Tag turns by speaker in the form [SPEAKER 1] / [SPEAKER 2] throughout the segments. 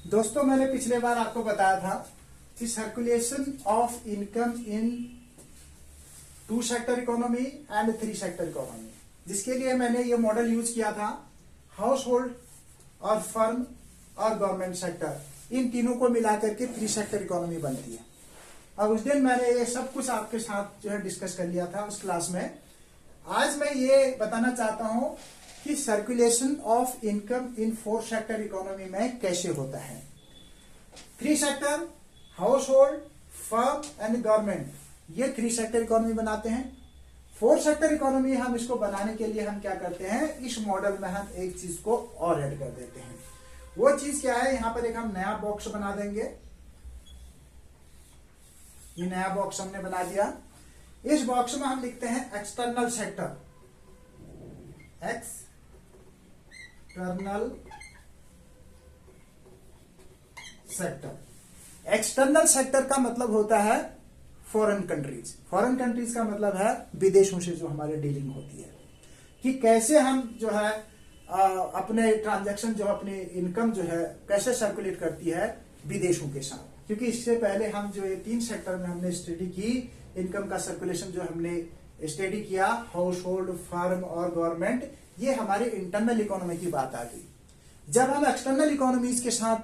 [SPEAKER 1] दोस्तों, मैंने पिछले बार आपको बताया था कि circulation of income in 2 sector economy and 3 sector economy, जिसके लिए मैंने ये मॉडल यूज किया था हाउस होल्ड और फर्म और गवर्नमेंट सेक्टर, इन तीनों को मिलाकर के 3 सेक्टर इकोनॉमी बनती है। और उस दिन मैंने ये सब कुछ आपके साथ जो है डिस्कस कर लिया था उस क्लास में। आज मैं ये बताना चाहता हूं कि circulation of income in 4 sector economy में कैसे होता है। 3 sector house hold, firm and government, ये 3 सेक्टर इकोनॉमी बनाते हैं। 4 सेक्टर इकोनॉमी हम इसको बनाने के लिए हम क्या करते हैं, इस मॉडल में हम एक चीज को और ऐड कर देते हैं। वो चीज क्या है, यहां पर एक हम नया बॉक्स बना देंगे। ये नया बॉक्स हमने बना दिया। इस बॉक्स में हम लिखते हैं external sector, external sector. External sector का मतलब होता है फॉरेन कंट्रीज। फॉरेन कंट्रीज का मतलब है विदेशों से जो हमारे डीलिंग होती है, कि कैसे हम जो है अपने ट्रांजैक्शन, जो अपनी इनकम जो है कैसे सर्कुलेट करती है विदेशों के साथ। क्योंकि इससे पहले हम जो ये 3 सेक्टर में हमने स्टडी की, इनकम का सर्कुलेशन जो हमने स्टडी किया, हाउस होल्ड, फर्म और गवर्नमेंट, ये हमारे इंटरनल इकोनॉमी की बात आ गई। जब हम एक्सटर्नल इकोनॉमीज के साथ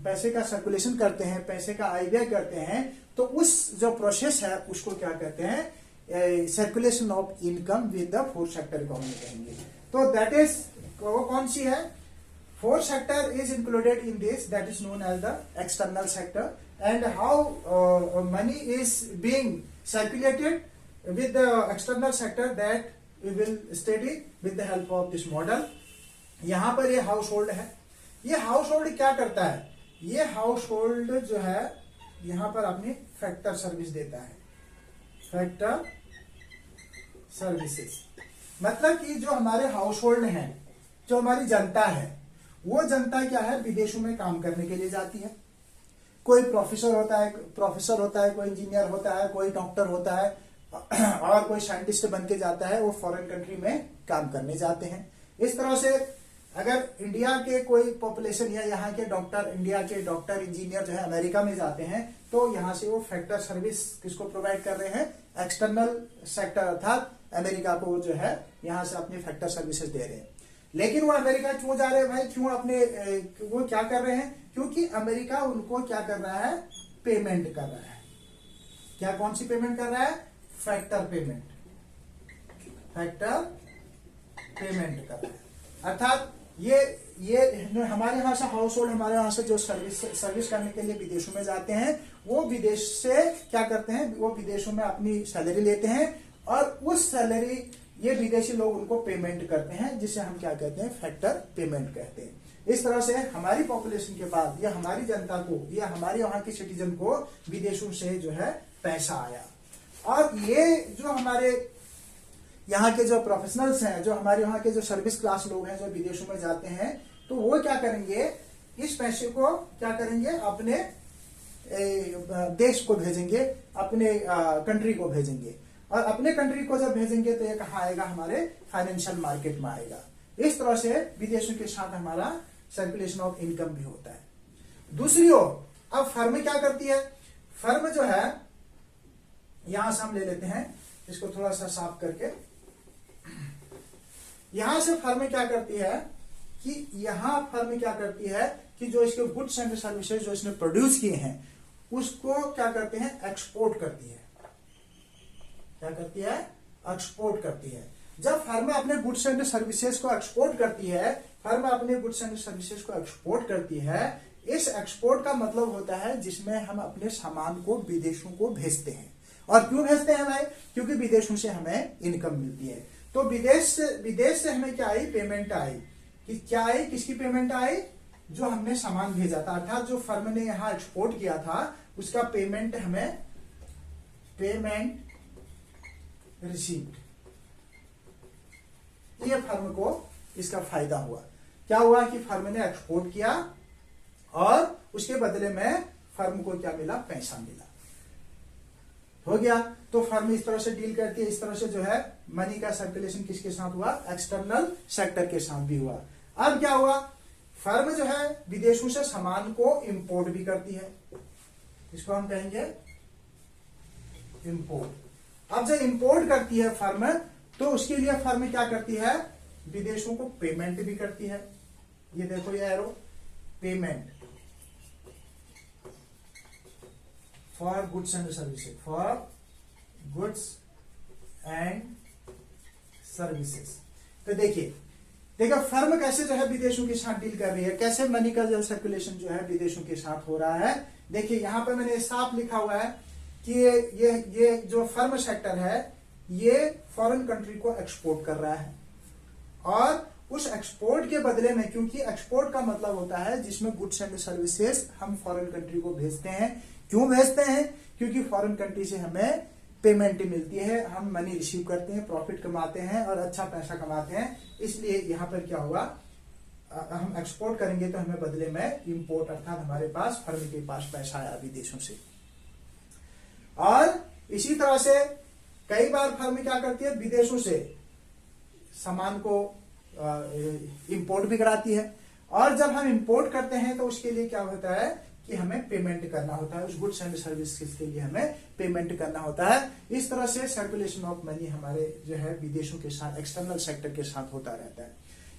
[SPEAKER 1] पैसे का सर्कुलेशन करते हैं, पैसे का आय व्यय करते हैं, तो उस जो प्रोसेस है उसको क्या कहते हैं, circulation of income with the 4 sector economy कहेंगे। तो दैट इज वो कौन सी है, 4 sector is included in this, that is known as the external sector. And how money is being circulated with the external sector, that we will study with the help of this model. यहाँ पर ये house hold है। ये house hold क्या करता है, ये house hold जो है यहाँ पर अपनी फैक्टर सर्विस देता है। फैक्टर सर्विसेज मतलब कि जो हमारे हाउस होल्ड है, जो हमारी जनता है, वो जनता क्या है, विदेशों में काम करने के लिए जाती है। कोई प्रोफेसर होता है, कोई इंजीनियर होता है, कोई डॉक्टर होता है और कोई साइंटिस्ट बन के जाता है, वो फॉरेन कंट्री में काम करने जाते हैं। इस तरह से अगर इंडिया के कोई पॉपुलेशन या यहाँ के डॉक्टर, इंडिया के डॉक्टर इंजीनियर जो है अमेरिका में जाते हैं, तो यहाँ से वो फैक्टर सर्विस किसको प्रोवाइड कर रहे हैं, एक्सटर्नल सेक्टर, अर्थात अमेरिका को जो है यहाँ से अपनी फैक्टर सर्विसेज दे रहे हैं। लेकिन वो अमेरिका क्यों जा रहे हैं भाई, क्यों अपने वो क्या कर रहे हैं, क्योंकि अमेरिका उनको क्या कर रहा है, पेमेंट कर रहा है। क्या, कौन सी पेमेंट कर रहा है, फैक्टर पेमेंट, फैक्टर पेमेंट कर रहा है। अर्थात ये हमारे यहाँ से हाउस होल्ड, हमारे यहाँ से जो सर्विस करने के लिए विदेशों में जाते हैं, वो विदेश से क्या करते हैं, वो विदेशों में अपनी सैलरी लेते हैं और उस सैलरी ये विदेशी लोग उनको पेमेंट करते हैं, जिसे हम क्या कहते हैं, फैक्टर पेमेंट कहते हैं। इस तरह से हमारी पॉपुलेशन के पास या हमारी जनता को या हमारे वहां के सिटीजन को विदेशों से जो है पैसा आया। और ये जो हमारे यहाँ के जो प्रोफेशनल्स हैं, जो हमारे वहां के जो सर्विस क्लास लोग हैं, जो विदेशों में जाते हैं, तो वो क्या करेंगे, इस पैसे को क्या करेंगे, अपने देश को भेजेंगे, अपने कंट्री को भेजेंगे। और अपने कंट्री को जब भेजेंगे तो ये कहाँ आएगा, हमारे फाइनेंशियल मार्केट में आएगा। इस तरह से विदेशों के साथ हमारा सर्कुलेशन ऑफ इनकम भी होता है। दूसरी ओर अब फर्म क्या करती है, फर्म जो है, यहां से हम ले लेते हैं इसको थोड़ा सा साफ करके। यहां से फर्म क्या करती है कि यहां फर्म क्या करती है कि जो इसके गुड्स एंड सर्विसेज जो इसने प्रोड्यूस किए हैं, उसको क्या करते हैं, एक्सपोर्ट करती है। क्या करती है, एक्सपोर्ट करती है। जब फर्म अपने गुड्स एंड सर्विसेज को एक्सपोर्ट करती है, फर्म अपने गुड्स एंड सर्विसेज को एक्सपोर्ट करती है, इस एक्सपोर्ट का मतलब होता है जिसमें हम अपने सामान को विदेशों को भेजते हैं। और क्यों भेजते हैं भाई, क्योंकि विदेशों से हमें इनकम मिलती है। तो विदेश से हमें क्या आई, पेमेंट आई। कि क्या आई, किसकी पेमेंट आई, जो हमने सामान भेजा था, अर्थात जो फर्म ने यहां एक्सपोर्ट किया था उसका पेमेंट हमें, पेमेंट रिसीव्ड, ये फर्म को इसका फायदा हुआ। क्या हुआ कि फर्म ने एक्सपोर्ट किया और उसके बदले में फर्म को क्या मिला, पैसा मिला। हो गया। तो फर्म इस तरह से डील करती है, इस तरह से जो है मनी का सर्कुलेशन किसके साथ हुआ, एक्सटर्नल सेक्टर के साथ भी हुआ। अब क्या हुआ, फर्म जो है विदेशों से सामान को इंपोर्ट भी करती है, इसको हम कहेंगे इंपोर्ट। अब जब इंपोर्ट करती है फर्म, तो उसके लिए फर्म क्या करती है, विदेशों को पेमेंट भी करती है। ये देखो ये arrow, payment for goods and services, for goods and services. तो देखिए फर्म कैसे जो है विदेशों के साथ डील कर रही है, कैसे मनी का जो सर्कुलेशन जो है विदेशों के साथ हो रहा है। देखिए यहां पर मैंने साफ लिखा हुआ है कि ये जो फर्म सेक्टर है ये फॉरेन कंट्री को एक्सपोर्ट कर रहा है, और उस एक्सपोर्ट के बदले में, क्योंकि एक्सपोर्ट का मतलब होता है जिसमें गुड्स एंड सर्विसेज हम फॉरेन कंट्री को भेजते हैं। क्यों भेजते हैं, क्योंकि फॉरेन कंट्री से हमें पेमेंट मिलती है, हम मनी रिसीव करते हैं, प्रॉफिट कमाते हैं और अच्छा पैसा कमाते हैं। इसलिए यहां पर क्या हुआ, हम एक्सपोर्ट करेंगे तो हमें बदले में इंपोर्ट, अर्थात हमारे पास फर्म के पास पैसा आया विदेशों से। और इसी तरह से कई बार फर्म क्या करती है, विदेशों से सामान को इंपोर्ट भी कराती है, और जब हम इंपोर्ट करते हैं तो उसके लिए क्या होता है कि हमें पेमेंट करना होता है, उस गुड्स एंड सर्विसेज के लिए हमें पेमेंट करना होता है। इस तरह से सर्कुलेशन ऑफ मनी हमारे जो है विदेशों के साथ, एक्सटर्नल सेक्टर के साथ होता रहता है।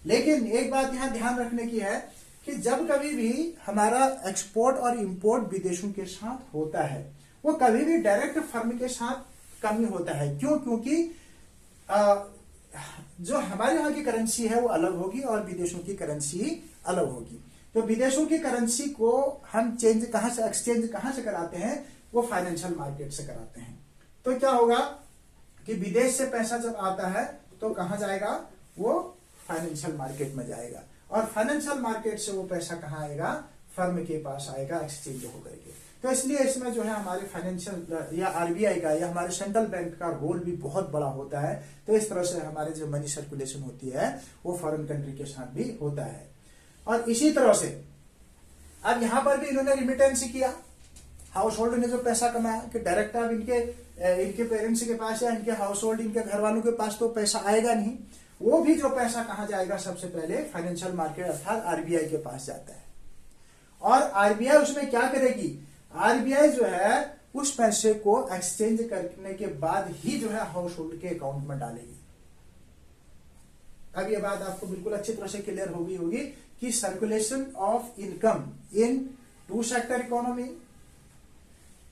[SPEAKER 1] लेकिन एक बात यहां ध्यान रखने की है कि जब कभी भी हमारा एक्सपोर्ट और इंपोर्ट विदेशों के साथ होता है, वो कभी भी डायरेक्ट फर्म के साथ कम ही होता है। क्यों, क्योंकि जो हमारे यहाँ की करेंसी है वो अलग होगी और विदेशों की करेंसी अलग होगी। तो विदेशों की करेंसी को हम चेंज कहां से, एक्सचेंज कहां से कराते हैं, वो फाइनेंशियल मार्केट से कराते हैं। तो क्या होगा कि विदेश से पैसा जब आता है तो कहां जाएगा, वो फाइनेंशियल मार्केट में जाएगा, और फाइनेंशियल मार्केट से वो पैसा कहां आएगा, फर्म के पास आएगा एक्सचेंज होकर के। तो इसलिए इसमें जो है हमारे फाइनेंशियल या आरबीआई का या हमारे सेंट्रल बैंक का रोल भी बहुत बड़ा होता है। तो इस तरह से हमारे जो मनी सर्कुलेशन होती है वो फॉरेन कंट्री के साथ भी होता है। और इसी तरह से अब यहां पर भी इन्होंने रिमिटेंस किया, हाउस होल्ड ने जो पैसा कमाया, कि डायरेक्ट अब इनके पेरेंट्स के पास या इनके हाउस होल्ड, इनके घर वालों के पास तो पैसा आएगा नहीं, वो भी जो पैसा कहां जाएगा, सबसे पहले फाइनेंशियल मार्केट अर्थात आरबीआई के पास जाता है। और आरबीआई उसमें क्या करेगी, आरबीआई जो है उस पैसे को एक्सचेंज करने के बाद ही जो है हाउस होल्ड के अकाउंट में डालेगी। अब ये बात आपको बिल्कुल अच्छी तरह से क्लियर हो गई होगी कि circulation of income in two sector economy,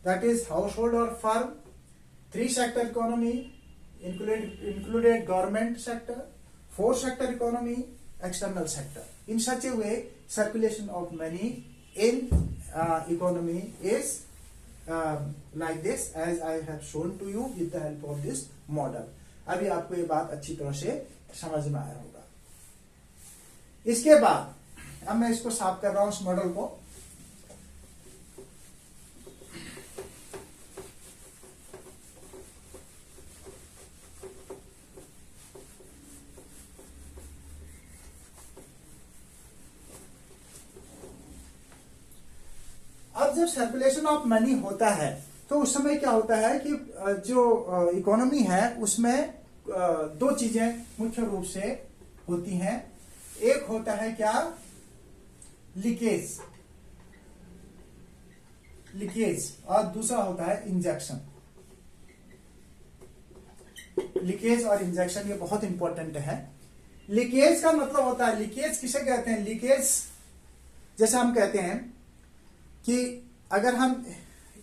[SPEAKER 1] that is household और firm, three sector economy included government sector, four sector economy, external sector. In such a way, circulation of money in economy is like this, as I have shown to you with the help of this model. अभी आपको ये बात अच्छी तरह से समझ में आया होगा। इसके बाद अब मैं इसको साफ कर रहा हूं, इस मॉडल को। अब जब सर्कुलेशन ऑफ मनी होता है तो उस समय क्या होता है कि जो इकोनॉमी है उसमें दो चीजें मुख्य रूप से होती हैं। एक होता है क्या, लीकेज, और दूसरा होता है इंजेक्शन। लीकेज और इंजेक्शन ये बहुत इंपॉर्टेंट है। लीकेज का मतलब होता है, लीकेज किसे कहते हैं, लीकेज जैसे हम कहते हैं कि अगर हम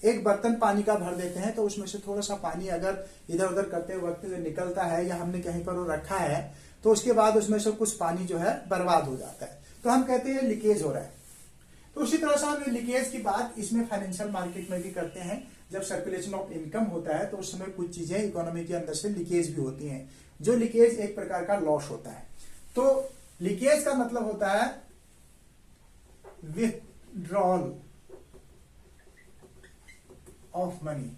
[SPEAKER 1] एक बर्तन पानी का भर देते हैं तो उसमें से थोड़ा सा पानी अगर इधर उधर करते वक्त निकलता है या हमने कहीं पर वो रखा है तो उसके बाद उसमें से कुछ पानी जो है बर्बाद हो जाता है, तो हम कहते हैं लीकेज हो रहा है। तो उसी तरह से हम लीकेज की बात इसमें फाइनेंशियल मार्केट में भी करते हैं। जब सर्कुलेशन ऑफ इनकम होता है तो उस समय कुछ चीजें इकोनॉमी के अंदर से लीकेज भी होती हैं, जो लीकेज एक प्रकार का लॉस होता है। तो लीकेज का मतलब होता है withdrawal of money.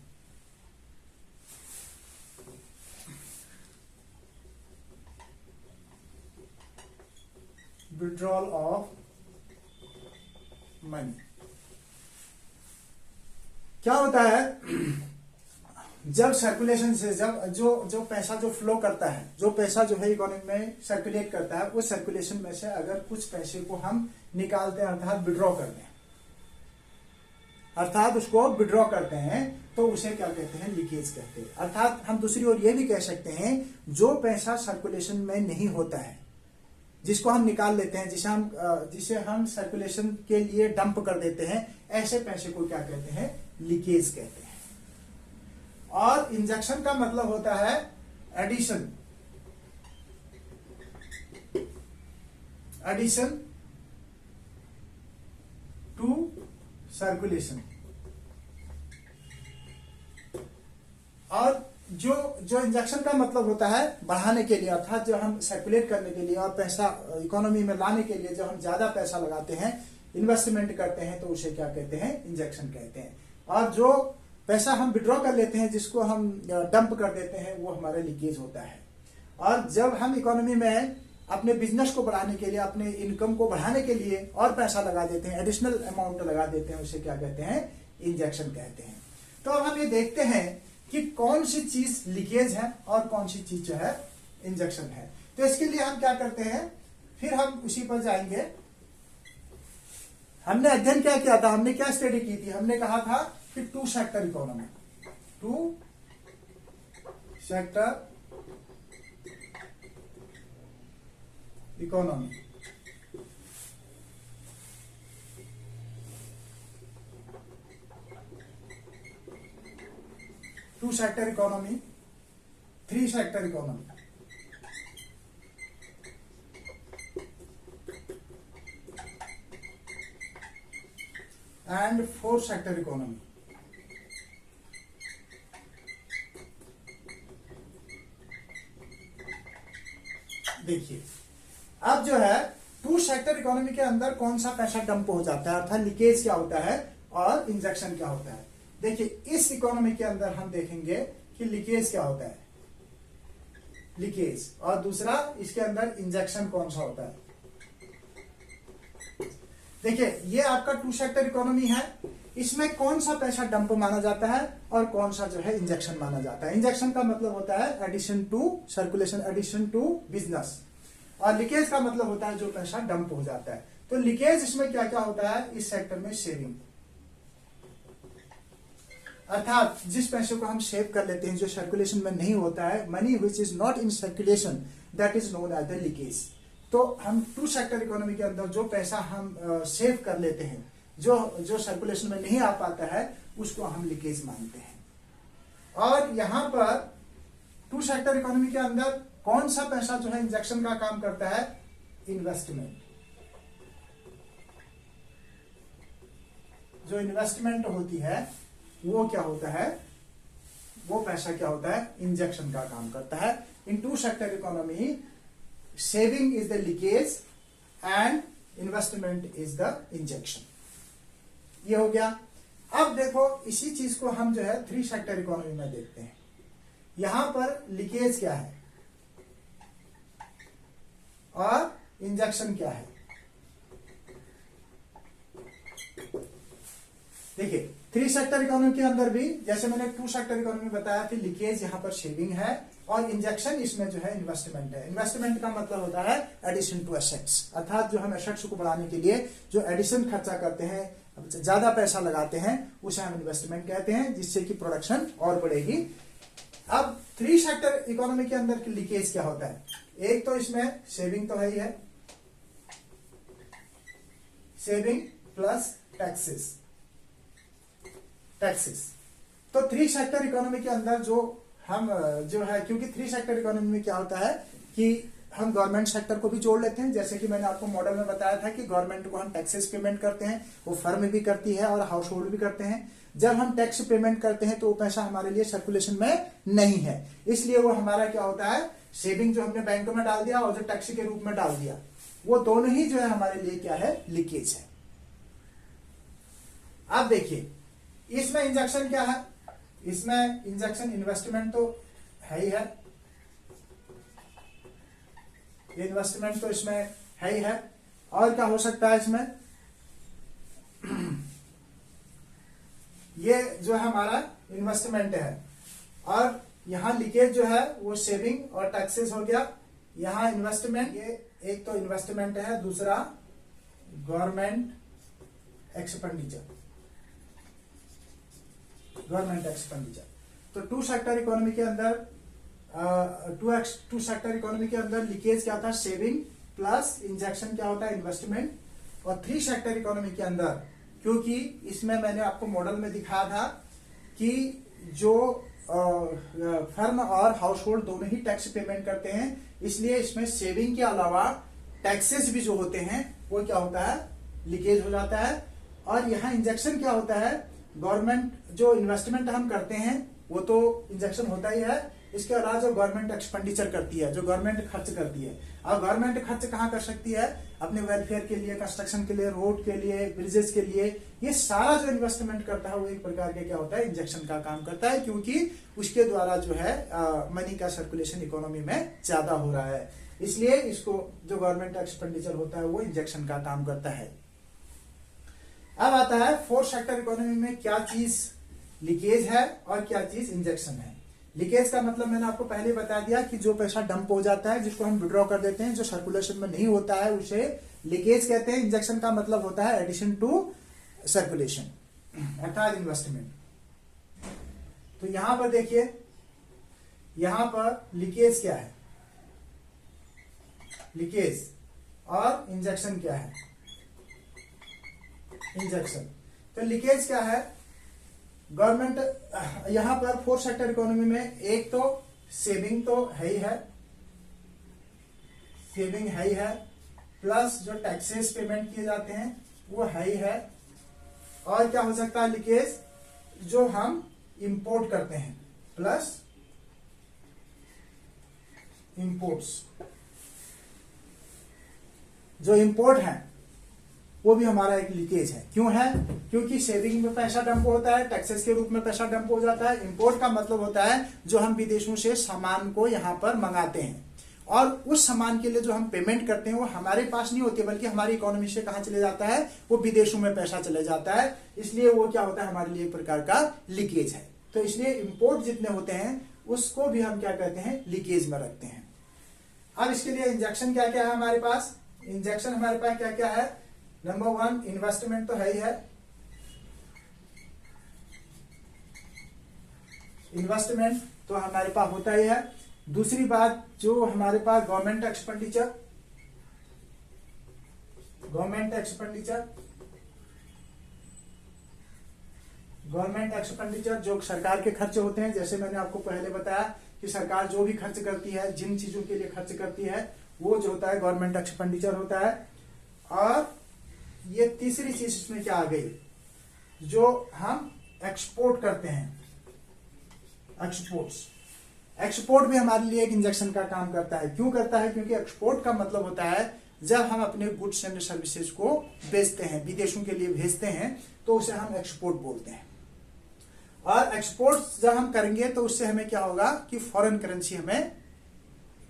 [SPEAKER 1] Withdrawal of money क्या होता है, जब सर्कुलेशन से जब जो पैसा जो फ्लो करता है, जो पैसा जो है इकोनॉमी में सर्कुलेट करता है, उस सर्कुलेशन में से अगर कुछ पैसे को हम निकालते हैं, अर्थात विड्रॉ करते हैं, अर्थात उसको विड्रॉ करते हैं, तो उसे क्या कहते हैं, लीकेज कहते हैं। अर्थात हम दूसरी ओर यह भी कह सकते हैं जो पैसा सर्कुलेशन में नहीं होता है, जिसको हम निकाल लेते हैं, जिसे हम सर्कुलेशन के लिए डंप कर देते हैं, ऐसे पैसे को क्या कहते हैं, लीकेज कहते हैं। और इंजेक्शन का मतलब होता है एडिशन टू सर्कुलेशन। और जो इंजेक्शन का मतलब होता है बढ़ाने के लिए, अर्थात जो हम सर्कुलेट करने के लिए और पैसा इकोनॉमी में लाने के लिए, जब हम ज्यादा पैसा लगाते हैं, इन्वेस्टमेंट करते हैं, तो उसे क्या कहते हैं, इंजेक्शन कहते हैं। और जो पैसा हम विड्रॉ कर लेते हैं, जिसको हम डंप कर देते हैं, वो हमारा लीकेज होता है। और जब हम इकोनॉमी में अपने बिजनेस को बढ़ाने के लिए, अपने इनकम को बढ़ाने के लिए और पैसा लगा देते हैं, एडिशनल अमाउंट लगा देते हैं, उसे क्या कहते हैं, इंजेक्शन कहते हैं। तो अब हम ये देखते हैं कि कौन सी चीज लीकेज है और कौन सी चीज जो है इंजेक्शन है। तो इसके लिए हम क्या करते हैं, फिर हम उसी पर जाएंगे। हमने अध्ययन क्या किया था, हमने क्या स्टडी की थी, हमने कहा था कि two sector economy, two sector economy. Two sector economy, three sector economy, and four sector economy. देखिए अब जो है टू सेक्टर इकोनॉमी के अंदर कौन सा पैसा डंप हो जाता है, अर्थात लीकेज क्या होता है और इंजेक्शन क्या होता है। देखिए इस इकोनॉमी के अंदर हम देखेंगे कि लीकेज क्या होता है, लीकेज, और दूसरा इसके अंदर इंजेक्शन कौन सा होता है। देखिए ये आपका टू सेक्टर इकोनॉमी है, इसमें कौन सा पैसा डंप माना जाता है और कौन सा जो है इंजेक्शन माना जाता है। इंजेक्शन का मतलब होता है addition to circulation, addition to business, और लीकेज का मतलब होता है जो पैसा डंप हो जाता है। तो लीकेज इसमें क्या क्या होता है, इस सेक्टर में सेविंग, अर्थात जिस पैसे को हम सेव कर लेते हैं जो सर्कुलेशन में नहीं होता है, money which is not in circulation, that is known as the leakage. तो हम टू सेक्टर इकोनॉमी के अंदर जो पैसा हम सेव कर लेते हैं, जो सर्कुलेशन में नहीं आ पाता है, उसको हम लीकेज मानते हैं। और यहां पर टू सेक्टर इकोनॉमी के अंदर कौन सा पैसा जो है इंजेक्शन का काम करता है, इन्वेस्टमेंट। जो इन्वेस्टमेंट होती है वो क्या होता है, वो पैसा क्या होता है, इंजेक्शन का काम करता है। In two sector economy saving is the leakage and investment is the injection. ये हो गया। अब देखो इसी चीज को हम जो है थ्री सेक्टर इकोनॉमी में देखते हैं। यहां पर लीकेज क्या है और इंजेक्शन क्या है। देखिए थ्री सेक्टर इकोनॉमी के अंदर भी, जैसे मैंने टू सेक्टर इकोनॉमी बताया कि लीकेज यहां पर सेविंग है और इंजेक्शन इसमें जो है इन्वेस्टमेंट है। इन्वेस्टमेंट का मतलब होता है एडिशन टू एसेट्स, अर्थात जो हम एसेट्स को बढ़ाने के लिए जो एडिशन खर्चा करते हैं, ज्यादा पैसा लगाते हैं, उसे हम इन्वेस्टमेंट कहते हैं, जिससे कि प्रोडक्शन और बढ़ेगी। अब थ्री सेक्टर इकोनॉमी के अंदर की लीकेज क्या होता है, एक तो इसमें सेविंग तो है ही है, सेविंग प्लस टैक्सेस, तो थ्री सेक्टर इकोनॉमी के अंदर जो है, क्योंकि थ्री सेक्टर इकोनॉमी में क्या होता है कि हम गवर्नमेंट सेक्टर को भी जोड़ लेते हैं। जैसे कि मैंने आपको मॉडल में बताया था कि गवर्नमेंट को हम टैक्सेस पेमेंट करते हैं, वो फर्म भी करती है और हाउस होल्ड भी करते हैं। जब हम टैक्स पेमेंट करते हैं तो वो पैसा हमारे लिए सर्कुलेशन में नहीं है, इसलिए वो हमारा क्या होता है, सेविंग जो हमने बैंक में डाल दिया और जो टैक्स के रूप में डाल दिया, वो दोनों ही जो है हमारे लिए क्या है, लीकेज है। अब देखिए इसमें इंजेक्शन क्या है, इसमें इंजेक्शन इन्वेस्टमेंट तो है ही है, इन्वेस्टमेंट तो इसमें है ही है। और क्या हो सकता है इसमें, ये जो है हमारा इन्वेस्टमेंट है, और यहां लीकेज जो है वो सेविंग और टैक्सेस हो गया। यहां इन्वेस्टमेंट, ये एक तो इन्वेस्टमेंट है, दूसरा गवर्नमेंट एक्सपेंडिचर, गवर्नमेंट एक्सपेंडिचर। तो टू सेक्टर इकोनॉमी के अंदर टू सेक्टर इकोनॉमी के अंदर लीकेज क्या होता है, सेविंग प्लस इंजेक्शन क्या होता है, इन्वेस्टमेंट। और थ्री सेक्टर इकोनॉमी के अंदर, क्योंकि इसमें मैंने आपको मॉडल में दिखाया था कि जो फर्म और हाउस होल्ड दोनों ही टैक्स पेमेंट करते हैं, इसलिए इसमें सेविंग के अलावा टैक्सेस भी जो होते हैं वो क्या होता है, लीकेज हो जाता है। और यहाँ इंजेक्शन क्या होता है, गवर्नमेंट जो इन्वेस्टमेंट हम करते हैं वो तो इंजेक्शन होता ही है, इसके अलावा जो गवर्नमेंट एक्सपेंडिचर करती है, जो गवर्नमेंट खर्च करती है। अब गवर्नमेंट खर्च कहाँ कर सकती है, अपने वेलफेयर के लिए, कंस्ट्रक्शन के लिए, रोड के लिए, ब्रिजेस के लिए, ये सारा जो इन्वेस्टमेंट करता है वो एक प्रकार का क्या होता है, इंजेक्शन का काम करता है, क्योंकि उसके द्वारा जो है मनी का सर्कुलेशन इकोनॉमी में ज्यादा हो रहा है, इसलिए इसको जो गवर्नमेंट एक्सपेंडिचर होता है वो इंजेक्शन का काम करता है। अब आता है फोर्थ सेक्टर इकोनॉमी में क्या चीज लीकेज है और क्या चीज इंजेक्शन है। लीकेज का मतलब मैंने आपको पहले बता दिया कि जो पैसा डंप हो जाता है, जिसको हम विड्रॉ कर देते हैं, जो सर्कुलेशन में नहीं होता है, उसे लीकेज कहते हैं। इंजेक्शन का मतलब होता है एडिशन टू सर्कुलेशन अर्थात इन्वेस्टमेंट। तो यहां पर देखिए, यहां पर लीकेज क्या है, लीकेज, और इंजेक्शन क्या है, इंजेक्शन। तो लीकेज क्या है, गवर्नमेंट यहां पर फोर्थ सेक्टर इकोनॉमी में एक तो सेविंग तो है ही है, सेविंग है ही है, प्लस जो टैक्सेस पेमेंट किए जाते हैं वो है ही है। और क्या हो सकता है लीकेज, जो हम इंपोर्ट करते हैं, प्लस इंपोर्ट्स, जो इंपोर्ट है वो भी हमारा एक लीकेज है। क्यों है, क्योंकि सेविंग में पैसा डंप होता है, टैक्सेस के रूप में पैसा डंप हो जाता है। इंपोर्ट का मतलब होता है जो हम विदेशों से सामान को यहाँ पर मंगाते हैं, और उस सामान के लिए जो हम पेमेंट करते हैं वो हमारे पास नहीं होती, बल्कि हमारी इकोनॉमी से कहाँ चले जाता है, वो विदेशों में पैसा चले जाता है, इसलिए वो क्या होता है, हमारे लिए एक प्रकार का लीकेज है। तो इसलिए इंपोर्ट जितने होते हैं उसको भी हम क्या कहते हैं, लीकेज में रखते हैं। अब इसके लिए इंजेक्शन क्या क्या है हमारे पास, इंजेक्शन हमारे पास क्या क्या है, नंबर वन इन्वेस्टमेंट तो है ही है, इन्वेस्टमेंट तो हमारे पास होता ही है। दूसरी बात जो हमारे पास government expenditure, government expenditure, government expenditure जो सरकार के खर्च होते हैं, जैसे मैंने आपको पहले बताया कि सरकार जो भी खर्च करती है, जिन चीजों के लिए खर्च करती है, वो जो होता है गवर्नमेंट एक्सपेंडिचर होता है। और ये तीसरी चीज इसमें क्या आ गई, जो हम एक्सपोर्ट करते हैं, एक्सपोर्ट्स, एक्सपोर्ट भी हमारे लिए एक इंजेक्शन का काम करता है। क्यों करता है, क्योंकि एक्सपोर्ट का मतलब होता है जब हम अपने गुड्स एंड सर्विसेज को बेचते हैं, विदेशों के लिए भेजते हैं, तो उसे हम एक्सपोर्ट बोलते हैं। और एक्सपोर्ट जब हम करेंगे तो उससे हमें क्या होगा कि फॉरेन करेंसी हमें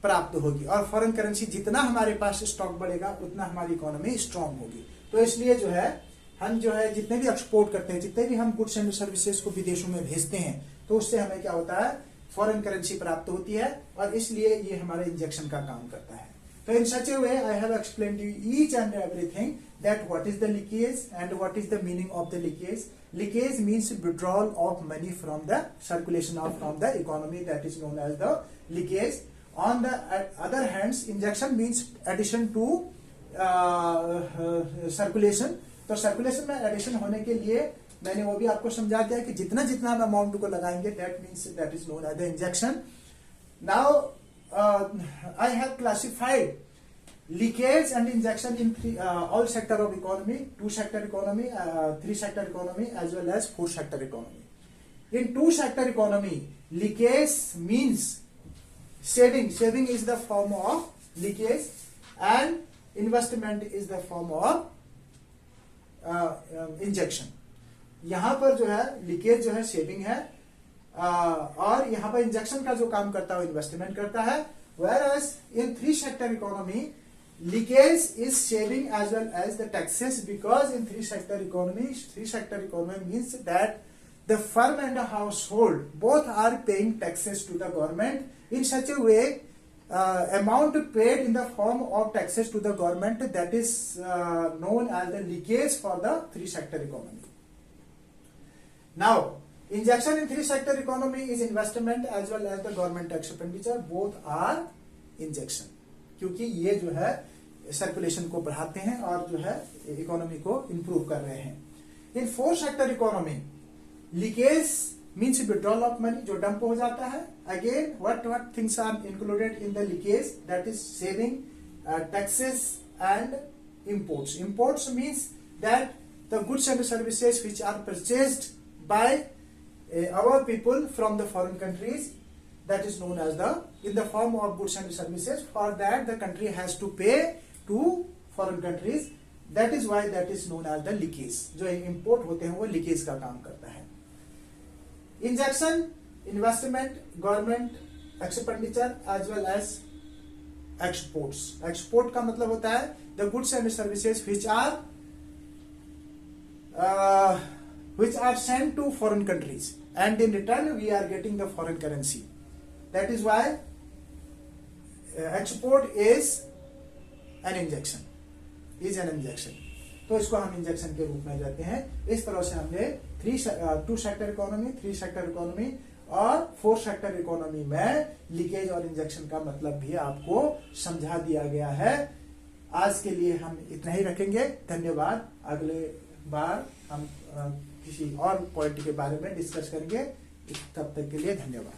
[SPEAKER 1] प्राप्त होगी, और फॉरेन करेंसी जितना हमारे पास स्टॉक बढ़ेगा उतना हमारी इकोनॉमी स्ट्रांग होगी। तो इसलिए जो है हम जो है जितने भी एक्सपोर्ट करते हैं, जितने भी हम गुड्स एंड सर्विसेज को विदेशों में भेजते हैं, तो उससे हमें क्या होता है, फॉरेन करेंसी प्राप्त होती है, और इसलिए ये हमारे इंजेक्शन का काम करता है। तो in such a way I have explained you each and everything that what is the leakage and what is the meaning of the leakage. Leakage means withdrawal of money from the circulation of from the economy, that is known as the leakage. On the other hands, injection means addition to circulation। तो circulation में addition होने के लिए मैंने वो भी आपको समझा दिया कि जितना जितना हम अमाउंट को लगाएंगे, that means that is known as the injection. Now I have classified leakage and injection in all sector of economy, two sector economy, three sector economy as well as four sector economy. In two sector economy leakage means saving is the form of leakage, and investment is the form of injection। यहां पर जो है leakage जो है saving है, और यहां पर इंजेक्शन का जो काम करता है वो इन्वेस्टमेंट करता है। whereas in three sector economy leakage is saving as well as the taxes, because in three sector economy means that the firm and the household both are paying taxes to the government in such a way amount paid in the form of taxes to the government, that is known as the leakage for the three sector economy. Now injection in three sector economy is investment as well as the government expenditure, both are injection, क्योंकि ये जो है circulation को बढ़ाते हैं और जो है इकोनॉमी को इंप्रूव कर रहे हैं. In four sector economy leakage means withdrawal of money, जो डंप हो जाता है. Again what things are included in the leakage, that is saving, taxes and imports. Imports means that the goods and services which are purchased by our people from the foreign countries, that is known as the in the form of goods and services. For that the country has to pay to foreign countries, that is why that is known as the leakage. जो import होते हैं वो leakage का काम करता है. Injection, investment, government expenditure as well as exports. Export का मतलब होता है the goods and services which are sent to foreign countries, and in return we are getting the foreign currency. That is why export is an injection. तो इसको हम injection के रूप में लेते हैं. इस तरह से हमने two sector economy, three sector economy और फोर सेक्टर इकोनॉमी में लीकेज और इंजेक्शन का मतलब भी आपको समझा दिया गया है. आज के लिए हम इतना ही रखेंगे. धन्यवाद. अगले बार हम किसी और पॉइंट के बारे में डिस्कस करेंगे. तब तक के लिए धन्यवाद.